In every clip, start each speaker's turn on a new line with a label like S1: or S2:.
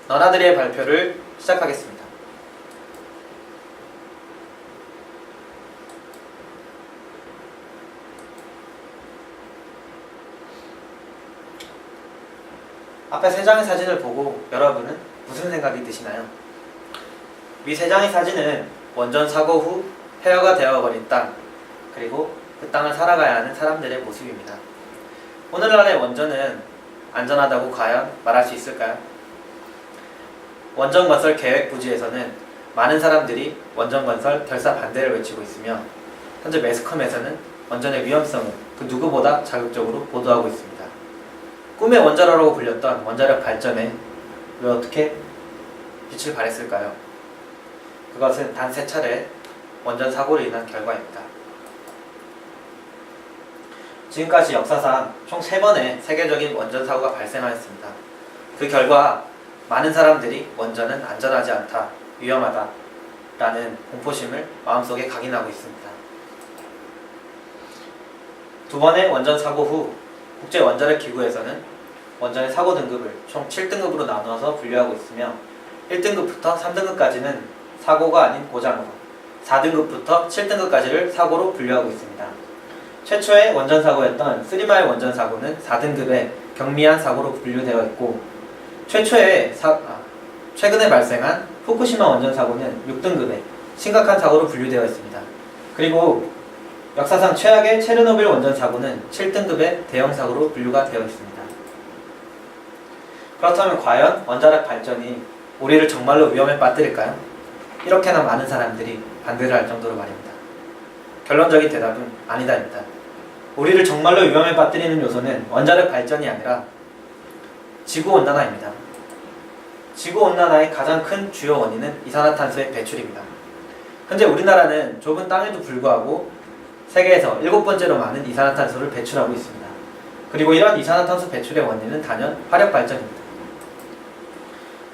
S1: 너나들이의 발표를 시작하겠습니다. 앞에 세 장의 사진을 보고 여러분은 무슨 생각이 드시나요? 위 세 장의 사진은 원전 사고 후 폐허가 되어버린 땅, 그리고 그 땅을 살아가야 하는 사람들의 모습입니다. 오늘날의 원전은 안전하다고 과연 말할 수 있을까요? 원전 건설 계획 부지에서는 많은 사람들이 원전 건설 결사 반대를 외치고 있으며, 현재 매스컴에서는 원전의 위험성을 그 누구보다 자극적으로 보도하고 있습니다. 꿈의 원자로라고 불렸던 원자력 발전에 왜 어떻게 빛을 발했을까요? 그것은 단 3차례 원전 사고로 인한 결과입니다. 지금까지 역사상 총 3번의 세계적인 원전 사고가 발생하였습니다. 그 결과 많은 사람들이 원전은 안전하지 않다, 위험하다 라는 공포심을 마음속에 각인하고 있습니다. 2번의 원전 사고 후 국제원자력기구에서는 원전의 사고 등급을 총 7등급으로 나누어서 분류하고 있으며, 1등급부터 3등급까지는 사고가 아닌 고장으로, 4등급부터 7등급까지를 사고로 분류하고 있습니다. 최초의 원전 사고였던 3마일 원전 사고는 4등급의 경미한 사고로 분류되어 있고, 최근에 발생한 후쿠시마 원전 사고는 6등급의 심각한 사고로 분류되어 있습니다. 그리고 역사상 최악의 체르노빌 원전 사고는 7등급의 대형 사고로 분류가 되어 있습니다. 그렇다면 과연 원자력 발전이 우리를 정말로 위험에 빠뜨릴까요? 이렇게나 많은 사람들이 반대를 할 정도로 말입니다. 결론적인 대답은 아니다입니다. 우리를 정말로 위험에 빠뜨리는 요소는 원자력 발전이 아니라 지구온난화입니다. 지구온난화의 가장 큰 주요 원인은 이산화탄소의 배출입니다. 현재 우리나라는 좁은 땅에도 불구하고 세계에서 7번째로 많은 이산화탄소를 배출하고 있습니다. 그리고 이런 이산화탄소 배출의 원인은 단연 화력발전입니다.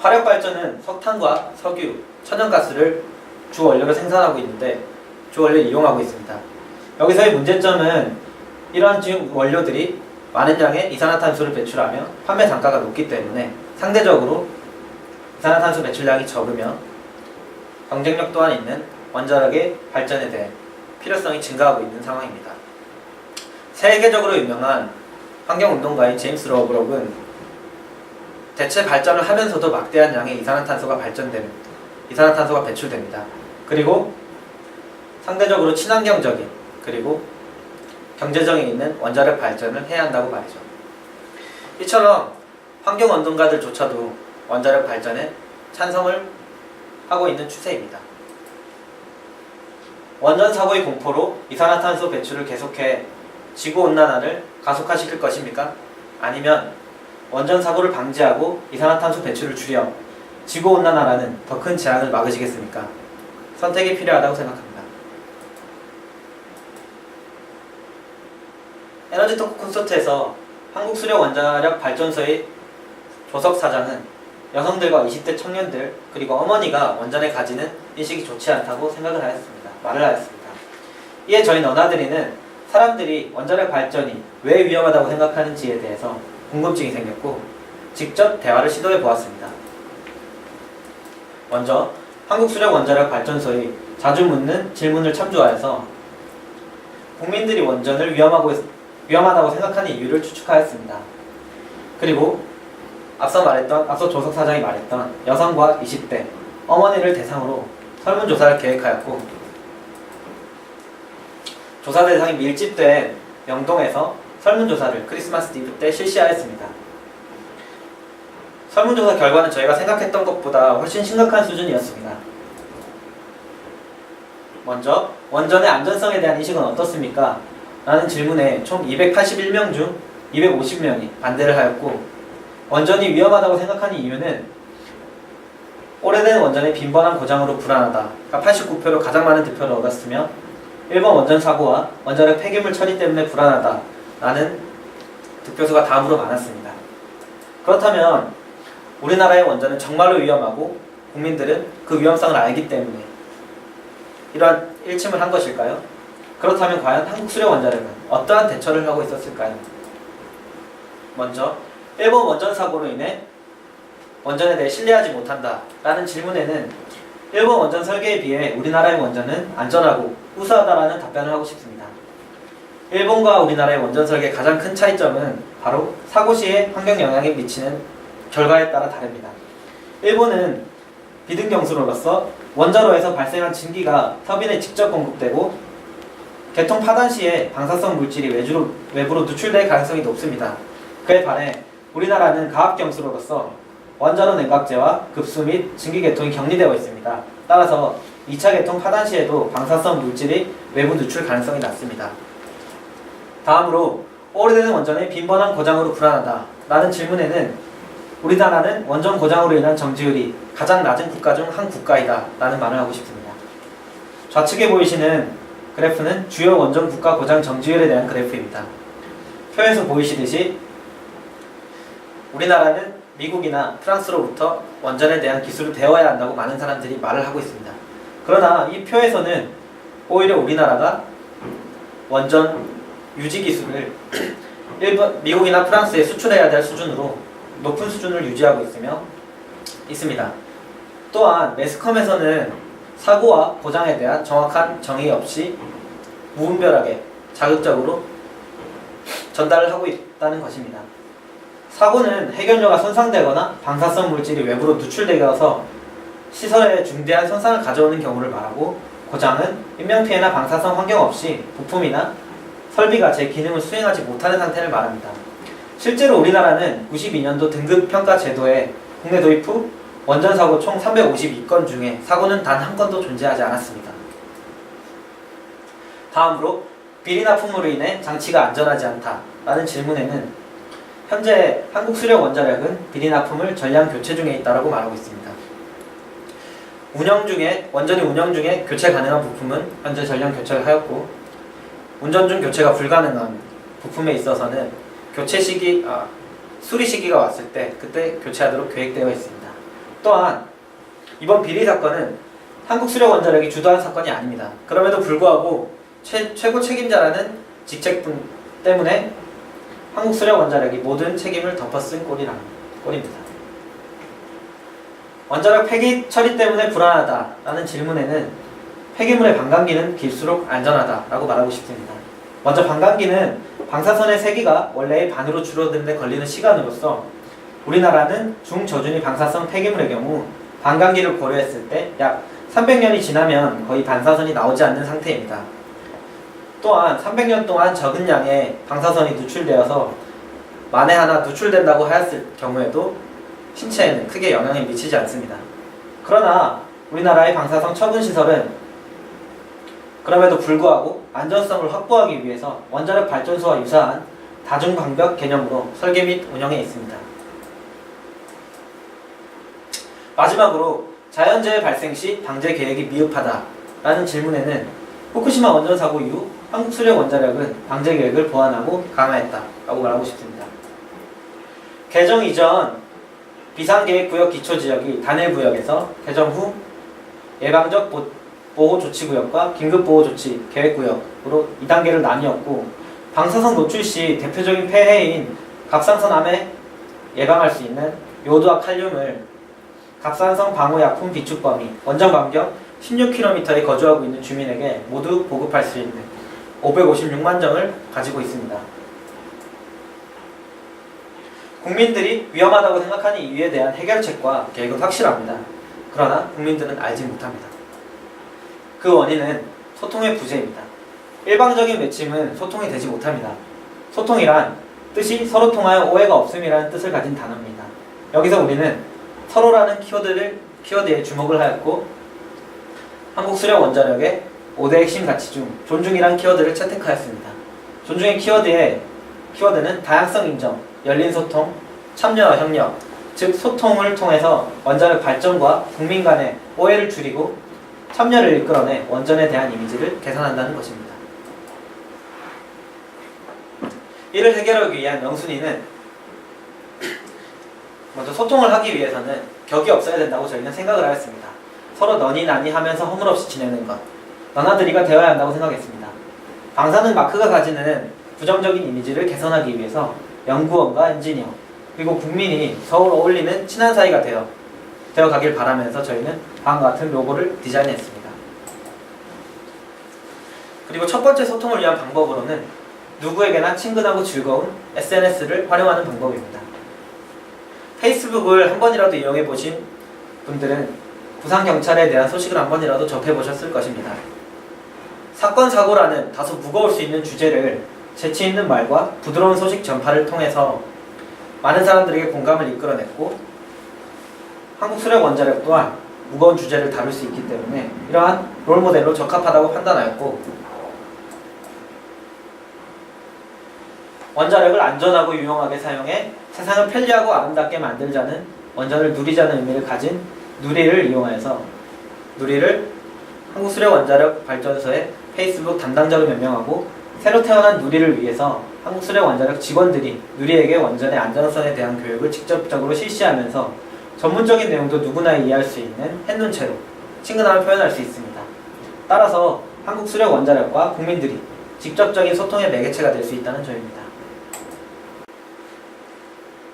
S1: 화력발전은 석탄과 석유, 천연가스를 주 원료로 생산하고 있는데 주 원료를 이용하고 있습니다. 여기서의 문제점은 이러한 주 원료들이 많은 양의 이산화탄소를 배출하며 판매 단가가 높기 때문에 상대적으로 이산화탄소 배출량이 적으며 경쟁력 또한 있는 원자력의 발전에 대해 필요성이 증가하고 있는 상황입니다. 세계적으로 유명한 환경운동가인 제임스 러브록은 대체 발전을 하면서도 막대한 양의 이산화탄소가 배출됩니다. 그리고 상대적으로 친환경적인 그리고 경제적인 있는 원자력 발전을 해야 한다고 말이죠. 이처럼 환경운동가들조차도 원자력 발전에 찬성을 하고 있는 추세입니다. 원전 사고의 공포로 이산화탄소 배출을 계속해 지구온난화를 가속화시킬 것입니까? 아니면 원전 사고를 방지하고 이산화탄소 배출을 줄여 지구온난화라는 더 큰 재앙을 막으시겠습니까? 선택이 필요하다고 생각합니다. 에너지 토크 콘서트에서 한국수력원자력 발전소의 조석 사장은 여성들과 20대 청년들 그리고 어머니가 원전에 가지는 인식이 좋지 않다고 말을 하였습니다. 이에 저희 너나들이는 사람들이 원자력 발전이 왜 위험하다고 생각하는지에 대해서 궁금증이 생겼고 직접 대화를 시도해 보았습니다. 먼저 한국수력원자력발전소의 자주 묻는 질문을 참조하여서 국민들이 원전을 위험하다고 생각하는 이유를 추측하였습니다. 그리고 앞서 조석 사장이 말했던 여성과 20대 어머니를 대상으로 설문조사를 계획하였고, 조사 대상이 밀집된 명동에서 설문조사를 크리스마스 이브 때 실시하였습니다. 설문조사 결과는 저희가 생각했던 것보다 훨씬 심각한 수준이었습니다. 먼저 원전의 안전성에 대한 인식은 어떻습니까? 라는 질문에 총 281명 중 250명이 반대를 하였고, 원전이 위험하다고 생각하는 이유는 오래된 원전의 빈번한 고장으로 불안하다, 89표로 가장 많은 득표를 얻었으며, 일본 원전 사고와 원자력 폐기물 처리 때문에 불안하다 라는 득표수가 다음으로 많았습니다. 그렇다면 우리나라의 원전은 정말로 위험하고 국민들은 그 위험성을 알기 때문에 이러한 일침을 한 것일까요? 그렇다면 과연 한국수력원자력은 어떠한 대처를 하고 있었을까요? 먼저 일본 원전 사고로 인해 원전에 대해 신뢰하지 못한다 라는 질문에는 일본 원전 설계에 비해 우리나라의 원전은 안전하고 우수하다라는 답변을 하고 싶습니다. 일본과 우리나라의 원전 설계의 가장 큰 차이점은 바로 사고 시에 환경 영향에 미치는 결과에 따라 다릅니다. 일본은 비등경수로로서 원자로에서 발생한 증기가 터빈에 직접 공급되고 개통 파단 시에 방사성 물질이 외부로 누출될 가능성이 높습니다. 그에 반해 우리나라는 가압경수로로서 원자로 냉각제와 급수 및 증기 개통이 격리되어 있습니다. 따라서 2차 개통 파단 시에도 방사성 물질이 외부 누출 가능성이 낮습니다. 다음으로 오래되는 원전의 빈번한 고장으로 불안하다 라는 질문에는 우리나라는 원전 고장으로 인한 정지율이 가장 낮은 국가 중 한 국가이다 라는 말을 하고 싶습니다. 좌측에 보이시는 그래프는 주요 원전 국가 고장 정지율에 대한 그래프입니다. 표에서 보이시듯이 우리나라는 미국이나 프랑스로부터 원전에 대한 기술을 배워야 한다고 많은 사람들이 말을 하고 있습니다. 그러나 이 표에서는 오히려 우리나라가 원전 유지 기술을 미국이나 프랑스에 수출해야 될 수준으로 높은 수준을 유지하고 있습니다. 또한 매스컴에서는 사고와 고장에 대한 정확한 정의 없이 무분별하게 자극적으로 전달을 하고 있다는 것입니다. 사고는 해결료가 손상되거나 방사성 물질이 외부로 누출되어서 시설에 중대한 손상을 가져오는 경우를 말하고, 고장은 인명피해나 방사성 환경 없이 부품이나 설비가 제 기능을 수행하지 못하는 상태를 말합니다. 실제로 우리나라는 92년도 등급평가 제도에 국내 도입 후 원전사고 총 352건 중에 사고는 단 한 건도 존재하지 않았습니다. 다음으로 비리납품으로 인해 장치가 안전하지 않다라는 질문에는 현재 한국수력원자력은 비리납품을 전량 교체 중에 있다고 말하고 있습니다. 원전이 운영 중에 교체 가능한 부품은 현재 전량 교체를 하였고, 운전 중 교체가 불가능한 부품에 있어서는 수리 시기가 왔을 때 그때 교체하도록 계획되어 있습니다. 또한 이번 비리 사건은 한국수력원자력이 주도한 사건이 아닙니다. 그럼에도 불구하고 최고 책임자라는 직책분 때문에 한국수력원자력이 모든 책임을 덮어쓴 꼴입니다. 원자력 폐기 처리 때문에 불안하다라는 질문에는 폐기물의 반감기는 길수록 안전하다라고 말하고 싶습니다. 먼저 반감기는 방사선의 세기가 원래의 반으로 줄어드는 데 걸리는 시간으로서 우리나라는 중저준위 방사성 폐기물의 경우 반감기를 고려했을 때 약 300년이 지나면 거의 방사선이 나오지 않는 상태입니다. 또한 300년 동안 적은 양의 방사선이 누출되어서 만에 하나 누출된다고 하였을 경우에도 신체에는 크게 영향이 미치지 않습니다. 그러나 우리나라의 방사성 처분시설은 그럼에도 불구하고 안전성을 확보하기 위해서 원자력 발전소와 유사한 다중방벽 개념으로 설계 및 운영해 있습니다. 마지막으로 자연재해 발생 시 방제 계획이 미흡하다라는 질문에는 후쿠시마 원전 사고 이후 한국수력원자력은 방제 계획을 보완하고 강화했다라고 말하고 싶습니다. 개정 이전 비상계획구역 기초지역이 단일구역에서 개정 후 예방적 보호조치구역과 긴급보호조치 계획구역으로 2단계를 나뉘었고, 방사선 노출 시 대표적인 폐해인 갑상선암에 예방할 수 있는 요도와 칼륨을 갑상선 방호약품 비축 범위 원전 반경 16km에 거주하고 있는 주민에게 모두 보급할 수 있는 556만 정을 가지고 있습니다. 국민들이 위험하다고 생각하는 이유에 대한 해결책과 계획은 확실합니다. 그러나 국민들은 알지 못합니다. 그 원인은 소통의 부재입니다. 일방적인 외침은 소통이 되지 못합니다. 소통이란 뜻이 서로 통하여 오해가 없음이라는 뜻을 가진 단어입니다. 여기서 우리는 서로라는 키워드에 주목을 하였고, 한국수력원자력의 5대 핵심 가치 중 존중이란 키워드를 채택하였습니다. 존중의 키워드는 다양성 인정, 열린 소통, 참여와 협력, 즉 소통을 통해서 원자력 발전과 국민 간의 오해를 줄이고 참여를 이끌어내 원전에 대한 이미지를 개선한다는 것입니다. 이를 해결하기 위한 명순위는 먼저 소통을 하기 위해서는 격이 없어야 된다고 저희는 생각을 하였습니다. 서로 너니 나니 하면서 허물없이 지내는 것, 너나들이가 되어야 한다고 생각했습니다. 방사능 마크가 가지는 부정적인 이미지를 개선하기 위해서 연구원과 엔지니어, 그리고 국민이 서로 어울리는 친한 사이가 되어 가길 바라면서 저희는 다음과 같은 로고를 디자인했습니다. 그리고 첫 번째 소통을 위한 방법으로는 누구에게나 친근하고 즐거운 SNS를 활용하는 방법입니다. 페이스북을 한 번이라도 이용해 보신 분들은 부산경찰에 대한 소식을 한 번이라도 접해보셨을 것입니다. 사건, 사고라는 다소 무거울 수 있는 주제를 재치 있는 말과 부드러운 소식 전파를 통해서 많은 사람들에게 공감을 이끌어냈고, 한국수력원자력 또한 무거운 주제를 다룰 수 있기 때문에 이러한 롤모델로 적합하다고 판단하였고, 원자력을 안전하고 유용하게 사용해 세상을 편리하고 아름답게 만들자는, 원전을 누리자는 의미를 가진 누리를 이용하여서 누리를 한국수력원자력 발전소의 페이스북 담당자로 명명하고, 새로 태어난 누리를 위해서 한국수력원자력 직원들이 누리에게 원전의 안전성에 대한 교육을 직접적으로 실시하면서 전문적인 내용도 누구나 이해할 수 있는 한눈체로 친근함을 표현할 수 있습니다. 따라서 한국수력원자력과 국민들이 직접적인 소통의 매개체가 될 수 있다는 점입니다.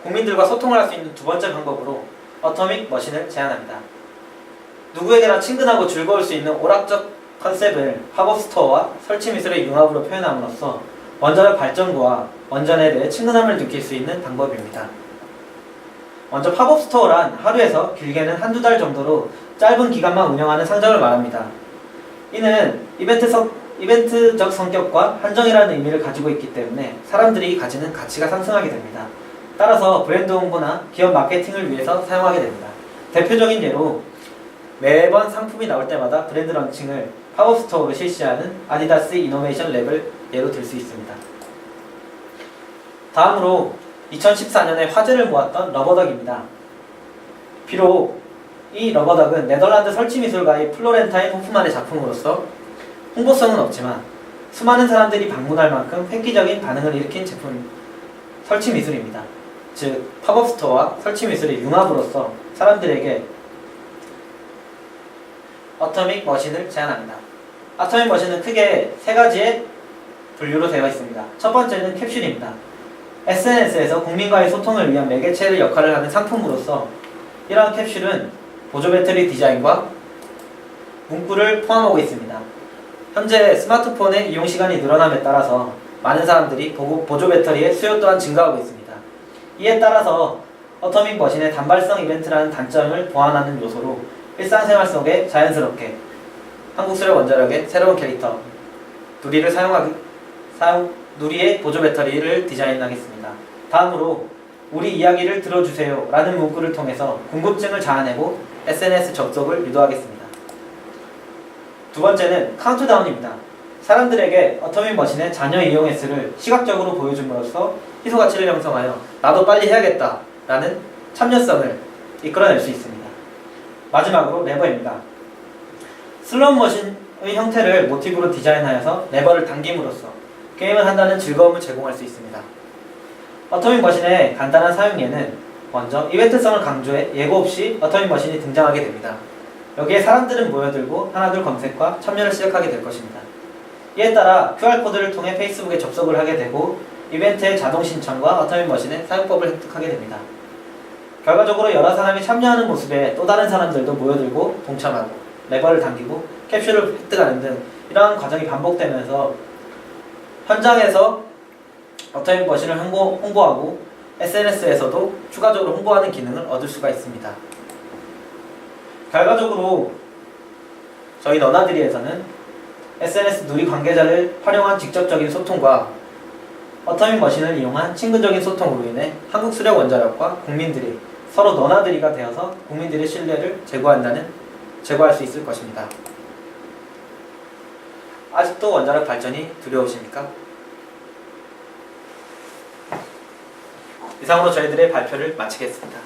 S1: 국민들과 소통을 할 수 있는 두 번째 방법으로 어토믹 머신을 제안합니다. 누구에게나 친근하고 즐거울 수 있는 오락적 컨셉을 팝업 스토어와 설치 미술의 융합으로 표현함으로써 원자력 발전구와 원전에 대해 친근함을 느낄 수 있는 방법입니다. 먼저 팝업 스토어란 하루에서 길게는 한두 달 정도로 짧은 기간만 운영하는 상점을 말합니다. 이는 이벤트적 성격과 한정이라는 의미를 가지고 있기 때문에 사람들이 가지는 가치가 상승하게 됩니다. 따라서 브랜드 홍보나 기업 마케팅을 위해서 사용하게 됩니다. 대표적인 예로 매번 상품이 나올 때마다 브랜드 런칭을 팝업 스토어로 실시하는 아디다스 이노베이션 랩을 예로 들 수 있습니다. 다음으로 2014년에 화제를 모았던 러버덕입니다. 비록 이 러버덕은 네덜란드 설치미술가의 플로렌타인 호프만의 작품으로서 홍보성은 없지만 수많은 사람들이 방문할 만큼 획기적인 반응을 일으킨 제품 설치미술입니다. 즉 팝업 스토어와 설치미술의 융합으로서 사람들에게 어토믹 머신을 제안합니다. 어토믹 머신은 크게 세 가지의 분류로 되어 있습니다. 첫 번째는 캡슐입니다. SNS에서 국민과의 소통을 위한 매개체의 역할을 하는 상품으로서 이러한 캡슐은 보조 배터리 디자인과 문구를 포함하고 있습니다. 현재 스마트폰의 이용 시간이 늘어남에 따라서 많은 사람들이 보조 배터리의 수요 또한 증가하고 있습니다. 이에 따라서 어토믹 머신의 단발성 이벤트라는 단점을 보완하는 요소로 일상생활 속에 자연스럽게 한국수력원자력의 새로운 캐릭터 누리의 보조 배터리를 디자인하겠습니다. 다음으로 우리 이야기를 들어주세요 라는 문구를 통해서 궁금증을 자아내고 SNS 접속을 유도하겠습니다. 두 번째는 카운트다운입니다. 사람들에게 어토믹 머신의 잔여 이용 횟수를 시각적으로 보여줌으로써 희소가치를 형성하여 나도 빨리 해야겠다 라는 참여성을 이끌어낼 수 있습니다. 마지막으로 레버입니다. 슬롯 머신의 형태를 모티브로 디자인하여서 레버를 당김으로써 게임을 한다는 즐거움을 제공할 수 있습니다. 어토믹 머신의 간단한 사용예는 먼저 이벤트성을 강조해 예고 없이 어토믹 머신이 등장하게 됩니다. 여기에 사람들은 모여들고 하나둘 검색과 참여를 시작하게 될 것입니다. 이에 따라 QR코드를 통해 페이스북에 접속을 하게 되고 이벤트의 자동 신청과 어토믹 머신의 사용법을 획득하게 됩니다. 결과적으로 여러 사람이 참여하는 모습에 또 다른 사람들도 모여들고 동참하고 레버를 당기고 캡슐을 획득하는 등 이러한 과정이 반복되면서 현장에서 어토믹 머신을 홍보하고 SNS에서도 추가적으로 홍보하는 기능을 얻을 수가 있습니다. 결과적으로 저희 너나들이에서는 SNS 누리 관계자를 활용한 직접적인 소통과 어토믹 머신을 이용한 친근적인 소통으로 인해 한국수력원자력과 국민들이 서로 너나들이가 되어서 국민들의 신뢰를 제고할 수 있을 것입니다. 아직도 원자력 발전이 두려우십니까? 이상으로 저희들의 발표를 마치겠습니다.